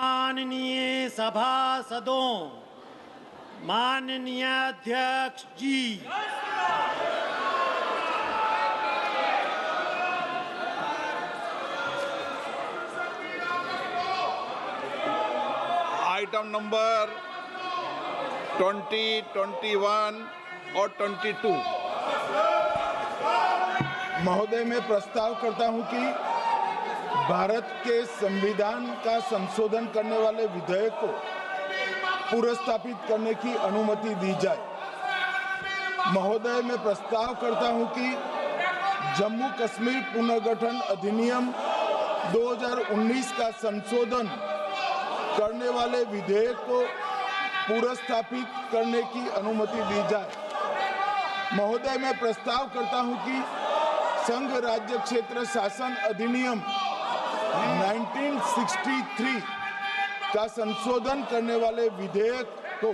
माननीय सभासदों, माननीय अध्यक्ष जी, आइटम नंबर 20, 21 और 22। महोदय, मैं प्रस्ताव करता हूं कि भारत के संविधान का संशोधन करने वाले विधेयक को पुनर्स्थापित करने की अनुमति दी जाए। महोदय, मैं प्रस्ताव करता हूं कि जम्मू कश्मीर पुनर्गठन अधिनियम 2019 का संशोधन करने वाले विधेयक को पुनर्स्थापित करने की अनुमति दी जाए। महोदय, मैं प्रस्ताव करता हूं कि संघ राज्य क्षेत्र शासन अधिनियम 1963 का संशोधन करने वाले विधेयक को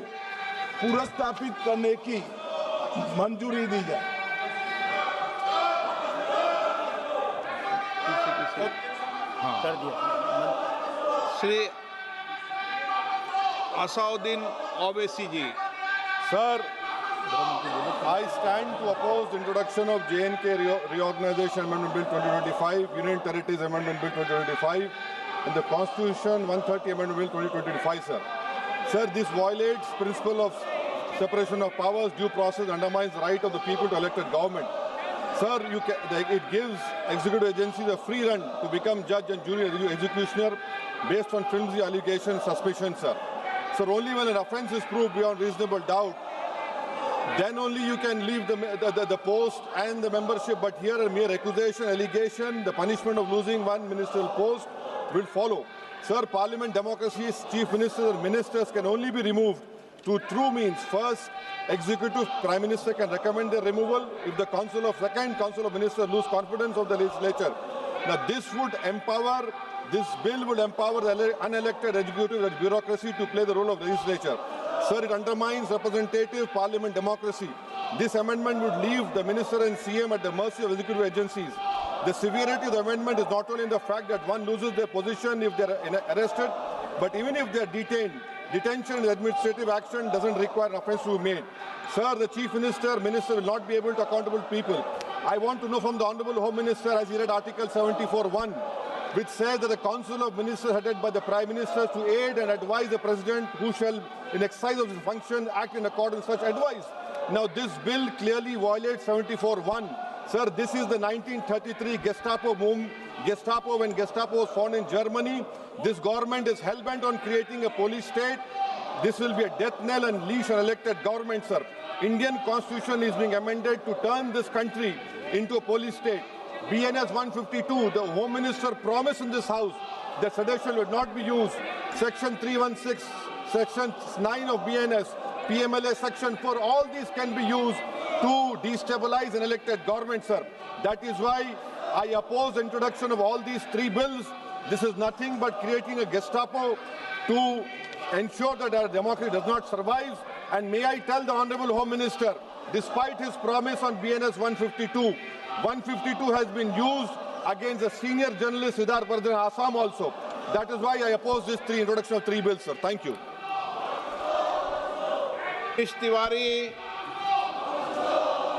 पुनर्स्थापित करने की मंजूरी दी जाए। कर दिया। श्री असाउद्दीन ओवैसी जी। Sir, I stand to oppose the introduction of J&K Reorganization Amendment Bill 2025, Union Territories Amendment Bill 2025, and the Constitution 130 Amendment Bill 2025, sir. Sir, this violates principle of separation of powers, due process, undermines the right of the people to elect a government. Sir, it gives executive agencies a free run to become judge and jury executioner based on flimsy allegations, suspicions, sir. Sir, only when an offence is proved beyond reasonable doubt, then only you can leave the post and the membership. But here a mere accusation, allegation, the punishment of losing one ministerial post will follow. Sir, parliament democracy's chief ministers and ministers can only be removed through true means. First, executive prime minister can recommend their removal if the second council of ministers lose confidence of the legislature. Now this bill would empower the unelected executive bureaucracy to play the role of legislature. Sir, it undermines representative parliament democracy. This amendment would leave the minister and CM at the mercy of executive agencies. The severity of the amendment is not only in the fact that one loses their position if they are arrested, but even if they are detained. Detention and administrative action doesn't require an offence to be made. Sir, the chief minister will not be able to accountable people. I want to know from the Honourable Home Minister, as he read Article 74(1), which says that the Council of Ministers headed by the Prime Minister to aid and advise the President, who shall, in exercise of his function, act in accordance with such advice. Now, this bill clearly violates 74(1). Sir, this is the 1933 Gestapo when Gestapo was found in Germany. This government is hell-bent on creating a police state. This will be a death knell and leash an elected government, sir. Indian Constitution is being amended to turn this country into a police state. BNS 152, the Home Minister promised in this House that sedition would not be used. Section 316, Section 9 of BNS, PMLA Section 4, all these can be used to destabilize an elected government, sir. That is why I oppose the introduction of all these three bills. This is nothing but creating a Gestapo to ensure that our democracy does not survive. And may I tell the Honourable Home Minister, despite his promise on BNS 152 has been used against a senior journalist, Siddharth Vardhan, Assam also. That is why I oppose this introduction of three bills, sir. Thank you. Tiwari.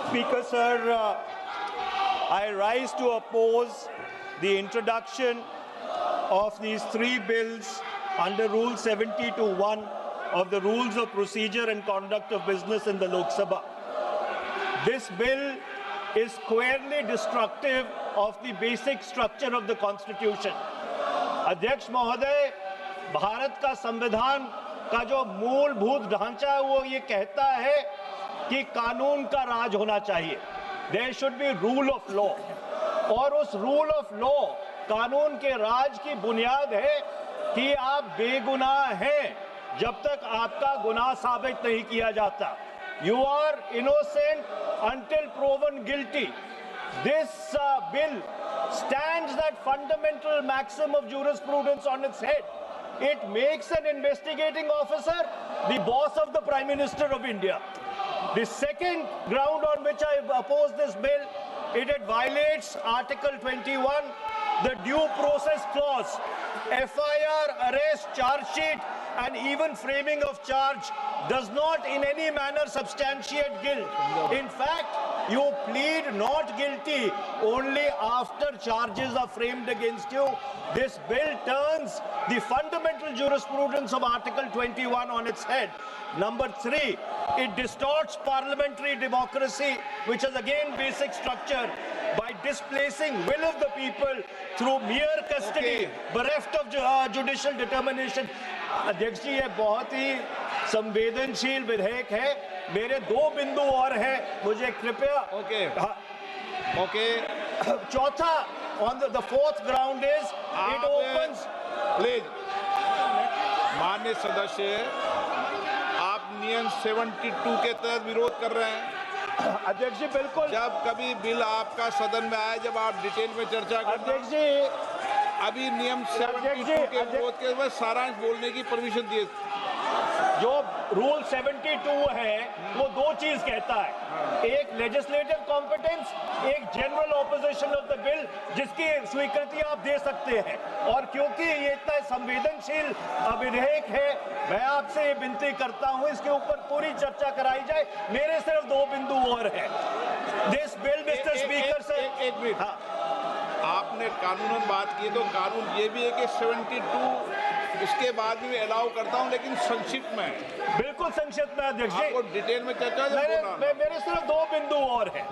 Speaker, sir, I rise to oppose the introduction of these three bills under Rule 70(1) of the Rules of Procedure and Conduct of Business in the Lok Sabha. This bill is squarely destructive of the basic structure of the Constitution. अध्यक्ष महोदय, भारत का संविधान का जो मूलभूत ढांचा है वो ये कहता है कि कानून का राज होना चाहिए. There should be rule of law. और उस rule of law, कानून के राज की बुनियाद है कि आप बेगुनाह हैं जब तक आपका गुनाह साबित नहीं किया जाता. You are innocent until proven guilty. This bill stands that fundamental maxim of jurisprudence on its head. It makes an investigating officer the boss of the Prime Minister of India. The second ground on which I oppose this bill, it violates Article 21 the due process clause, FIR, arrest, charge sheet, and even framing of charge does not in any manner substantiate guilt. In fact, you plead not guilty only after charges are framed against you. This bill turns the fundamental jurisprudence of Article 21 on its head. Number 3, it distorts parliamentary democracy, which is again basic structure, by displacing will of the people through mere custody, bereft of judicial determination. अध्यक्ष जी, ये बहुत ही संवेदनशील विधेयक है. मेरे 2 बिंदु और हैं, मुझे कृपया. चौथा, on the fourth ground is it opens. Please माननीय सदस्य, आप नियम 72 के तहत विरोध कर रहे हैं. अध्यक्ष जी बिल्कुल. जब कभी बिल आपका सदन में आए, जब आप डिटेल में चर्चा करना. अध्यक्ष जी, अभी नियम 72 के विरोध के बाद सारांश बोलने की परमिशन दिए. जो रूल 72 है वो 2 चीज कहता है. एक लेजिस्लेटिव कॉम्पिटेंस, एक general opposition of the bill, जिसकी स्वीकृति आप दे सकते हैं. और क्योंकि ये इतना संवेदनशील विधेयक है, मैं आपसे ये विनती करता हूं इसके ऊपर पूरी चर्चा कराई जाए. मेरे सिर्फ 2 बिंदु और हैं. This bill, mister speaker sir. एक मिनट. आपने कानूनन बात की, तो कानून ये भी है कि 72 उसके बाद भी अलाउ करता हूं, लेकिन संक्षिप्त में. बिल्कुल संक्षिप्त में अध्यक्ष जी. आपको डिटेल में चर्चा मेरे सिर्फ 2 बिंदु और हैं.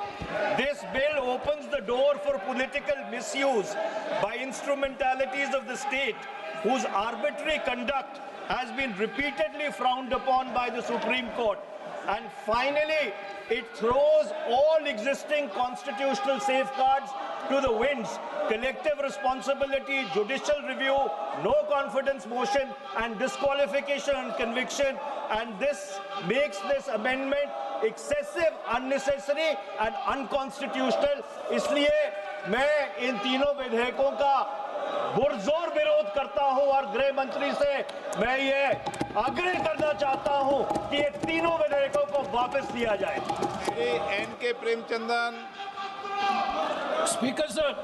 This bill opens the door for political misuse by instrumentalities of the state whose arbitrary conduct has been repeatedly frowned upon by the Supreme Court. And finally, it throws all existing constitutional safeguards to the winds. Collective responsibility, judicial review, no confidence motion, and disqualification and conviction. And this makes this amendment excessive, unnecessary, and unconstitutional. इसलिए मैं इन तीनों विधेयकों का पुरजोर विरोध करता हूं और गृह मंत्री से मैं ये आग्रह करना चाहता हूं कि ये तीनों विधेयकों को वापस लिया जाए. Shri N.K. Premachandran. Speaker sir,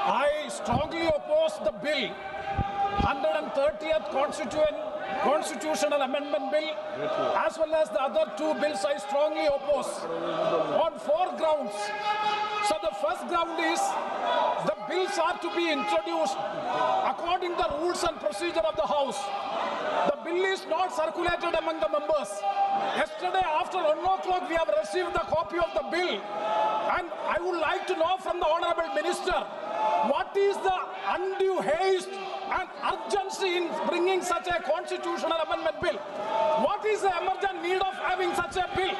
I strongly oppose the bill, 130th Constitutional Amendment Bill, as well as the other 2 bills I strongly oppose on 4 grounds. So the first ground is the bills are to be introduced according to the rules and procedure of the House. The bill is not circulated among the members. Yesterday after 1 o'clock we have received the copy of the bill, and I would like to know from the Honourable Minister, what is the undue haste and urgency in bringing such a constitutional amendment bill? What is the emergent need of having such a bill?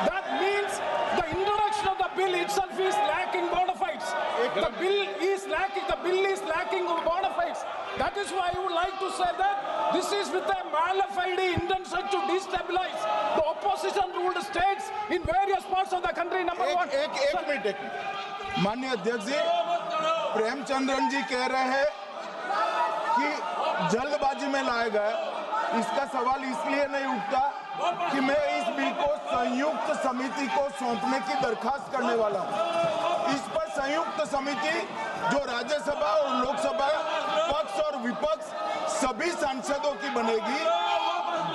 That means the introduction of the bill itself is lacking bona fides. The bill is lacking bona fides. That is why I would like to say that this is with a mala fide intention to destabilize the opposition-ruled states in various parts of the country. Number one. एक minute. माननीय अध्यक्ष जी, प्रेमचंद्रन जी कह रहे हैं कि जल्दबाजी में लाया गया. इसका सवाल इसलिए नहीं उठता कि मैं इस बिल को संयुक्त समिति को सौंपने की दरखास्त करने वाला हूं. इस पर संयुक्त समिति जो राज्यसभा और लोकसभा पक्ष और विपक्ष सभी सांसदों की बनेगी,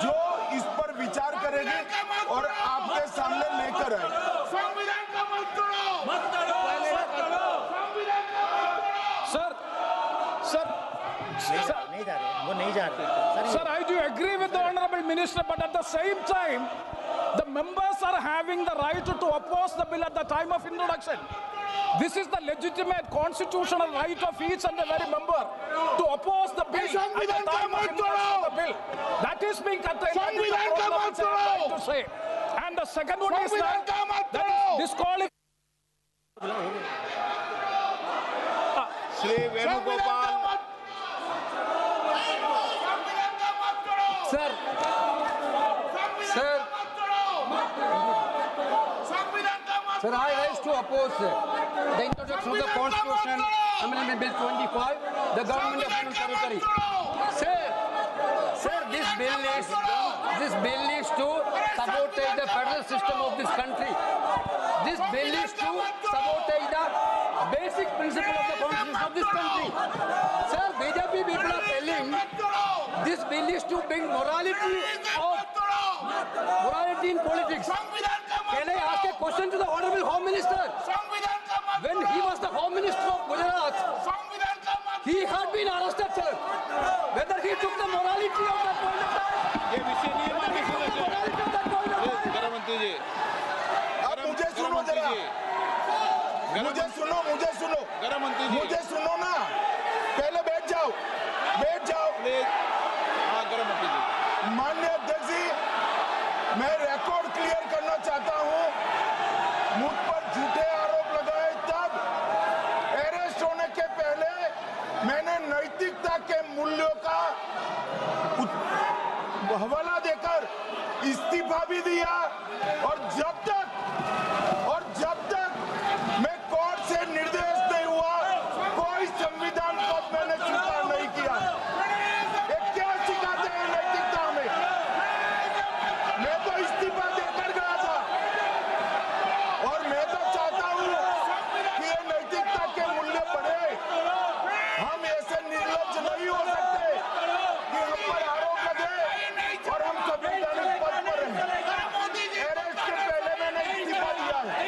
जो इस पर विचार करेगी और आपके सामने लेकर आएगी. Sir, I do agree with the Honourable Minister, but at the same time, the members are having the right to oppose the bill at the time of introduction. This is the legitimate constitutional right of each and every member to oppose the bill at the time of introduction of the bill. That is being curtailed. That is the problem which I am trying to say. And the second one is that is disqualified. Shri Venugopal. Sir, I rise to oppose the introduction of the Constitution Amendment Bill 25, the government of Union Territory. Sir, this bill is to sabotage the federal system of this country. This bill is to sabotage the basic principle of the constitution of this country. Sir, BJP people are telling this bill is to bring morality in politics. Can I ask a question to the Honorable Home Minister? When he was the Home Minister of Gujarat, he had been arrested, sir. Whether he took the morality of that point of time, ये विषय नहीं है माननीय सदस्य। morality of that point of time. गृह मंत्री जी, आप मुझे सुनो जरा, मुझे सुनो गृह मंत्री जी, मुझे सुनो ना, पहले बैठ जाओ। प्लीज। हाँ, गृह मंत्री जी। माननीय अध्यक्ष जी, मैं रिकॉर्ड क्लियर करना चाहता हूं। मुझ पर झूठे आरोप लगाए तब अरेस्ट होने के पहले मैंने नैतिकता के मूल्यों का हवाला देकर इस्तीफा भी दिया और जब तक मैं कोर्ट से निर्देश नहीं हुआ कोई संविधान पद मैंने स्वीकार नहीं किया। ये क्या सिखाते हैं नैतिकता में? मैं तो इस्तीफा देकर गया था और मैं तो चाहता हूं कि ये नैतिकता के मूल्य बढ़े। हम ऐसे निर्लज्ज नहीं हो सकते कि हम पर आरोप लगे और हम संवैधानिक पद पर हैं। अरेस्ट के पहले मैंने इस्तीफा दिया है।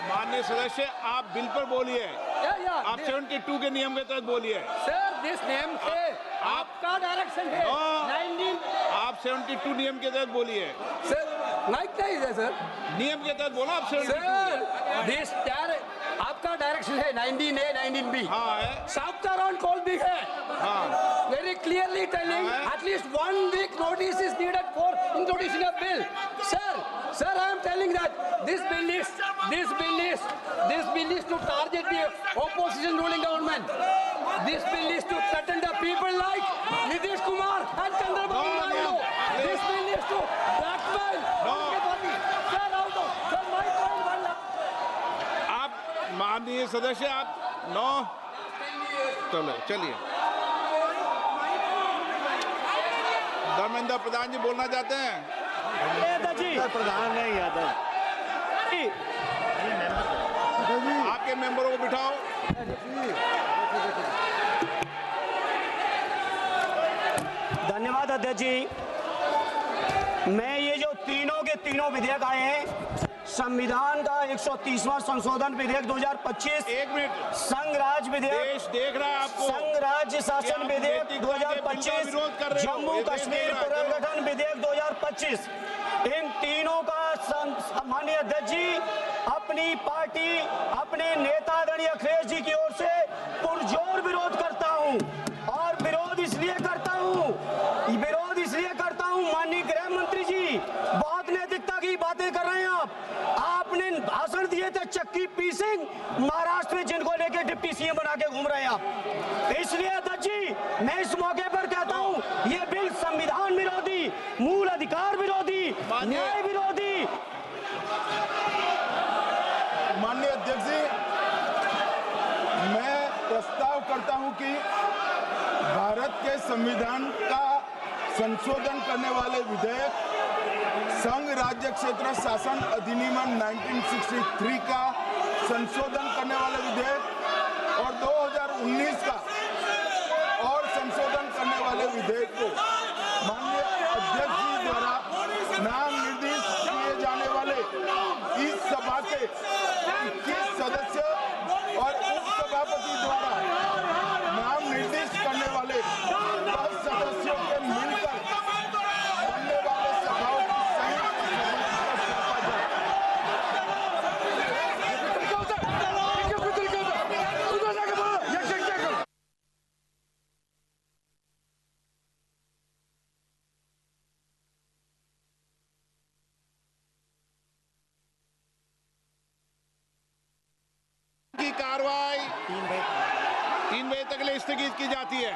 माननीय सदस्य, आप बिल पर बोलिए। आप 72 के नियम के तहत बोलिए। Sir, this name है, आपका डायरेक्शन है। 19 आप 72 नियम के तहत बोलिए। सर, माइक नहीं है सर। नियम के तहत बोलो आप 72। सर, this आपका डायरेक्शन है 19A, 19B। हाँ है। Chapter on call भी है। हाँ। Very clearly telling at least 1 week notice is needed for introducing a bill. Sir, I am telling that this bill is to target the opposition ruling government. This bill is to threaten the people like Nitish Kumar and Chandrababu Naidu. This bill is to blackmail everybody. Sir, sir, my point one. आप माननीय सदस्य, आप 9 चलिए। धर्मेंद्र प्रधान जी बोलना चाहते हैं? प्रधान नहीं यादव। आपके मेंबरों को बिठाओ। धन्यवाद अध्यक्ष जी। मैं ये जो तीनों विधेयक आए हैं, संविधान का 130वां संशोधन विधेयक 2025, 1 मिनट, संघ राज्य विधेयक, देश देख रहा है आपको। संघ राज्य शासन विधेयक 2025, जम्मू कश्मीर पुनर्गठन विधेयक 2025, इन तीनों का माननीय अध्यक्ष जी अपनी पार्टी, अपने नेतागण अखिलेश जी की ओर से पुरजोर विरोध करता हूं। और विरोध इसलिए करता हूं माननीय गृह मंत्री जी, बहुत नैतिकता की बातें कर रहे हैं आपने भाषण दिए थे चक्की पी सिंह महाराष्ट्र में, जिनको लेके डिप्टी सीएम बना के घूम रहे हैं आप। इसलिए अध्यक्ष जी, मैं इस मौके पर कहता हूं, ये बिल संविधान विरोधी, मूल अधिकार विरोधी, न्याय विरोधी। माननीय अध्यक्ष जी, मैं प्रस्ताव करता हूं कि भारत के संविधान का संशोधन करने वाले विधेयक, संघ राज्य क्षेत्र शासन अधिनियम 1963 का संशोधन करने वाले विधेयक और 2019 का और संशोधन करने वाले विधेयक को माननीय अध्यक्ष जी द्वारा नाम निर्दिष्ट किए जाने वाले इस सभा के 21 सदस्य और उपसभापति द्वारा नाम निर्दिष्ट करने वाले 10 सदस्यों के मिलकर बनने वाले सभाओं की संयुक्त सभा का सौंपा जाए। की कार्रवाई 3 बजे तक के लिए स्थगित की जाती है।